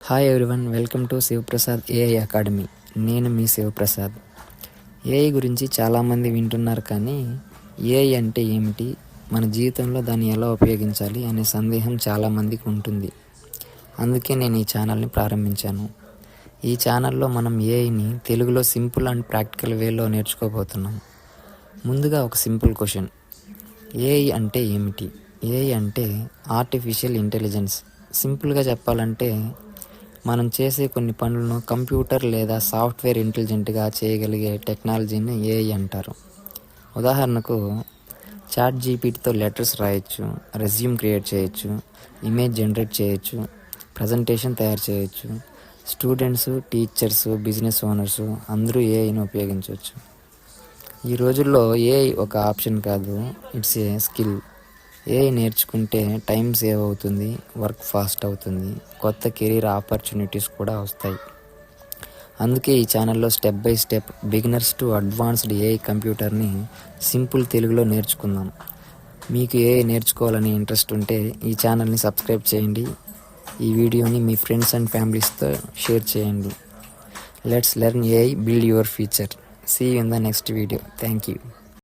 Hi everyone, welcome to Sivaprasad AI academy. నేను మీ Sivaprasad. AI గురించి చాలామంది వింటున్నారు, కానీ ఏఐ అంటే ఏమిటి, మన జీవితంలో దాన్ని ఎలా ఉపయోగించాలి అనే సందేహం చాలామందికి ఉంటుంది. అందుకే నేను ఈ ఛానల్ని ప్రారంభించాను. ఈ ఛానల్లో మనం ఏఐని తెలుగులో సింపుల్ అండ్ ప్రాక్టికల్ వేలో నేర్చుకోబోతున్నాం. ముందుగా ఒక సింపుల్ క్వశ్చన్: ఏఐ అంటే ఏమిటి? ఏఐ అంటే ఆర్టిఫిషియల్ ఇంటెలిజెన్స్. సింపుల్గా చెప్పాలంటే మనం చేసే కొన్ని పనులను కంప్యూటర్ లేదా సాఫ్ట్వేర్ ఇంటెలిజెంట్గా చేయగలిగే టెక్నాలజీని ఏఐ అంటారు. ఉదాహరణకు, చాట్ జీపీటీతో లెటర్స్ రాయొచ్చు, రెజ్యూమ్ క్రియేట్ చేయొచ్చు, ఇమేజ్ జనరేట్ చేయొచ్చు, ప్రజెంటేషన్ తయారు చేయొచ్చు. స్టూడెంట్స్, టీచర్స్, బిజినెస్ ఓనర్స్ అందరూ ఏఐని ఉపయోగించవచ్చు. ఈ రోజుల్లో ఏఐ ఒక ఆప్షన్ కాదు, ఇట్స్ ఏ స్కిల్. ఏఐ నేర్చుకుంటే టైం సేవ్ అవుతుంది, వర్క్ ఫాస్ట్ అవుతుంది, కొత్త కెరీర్ ఆపర్చునిటీస్ కూడా వస్తాయి. అందుకే ఈ ఛానల్లో step by step beginners to advanced AI కంప్యూటర్ని సింపుల్ తెలుగులో నేర్చుకుందాం. మీకు ఏఐ నేర్చుకోవాలని ఇంట్రెస్ట్ ఉంటే ఈ ఛానల్ని సబ్స్క్రైబ్ చేయండి. ఈ వీడియోని మీ ఫ్రెండ్స్ అండ్ ఫ్యామిలీస్తో షేర్ చేయండి. Let's learn AI, build your future. See you in the next video. Thank you.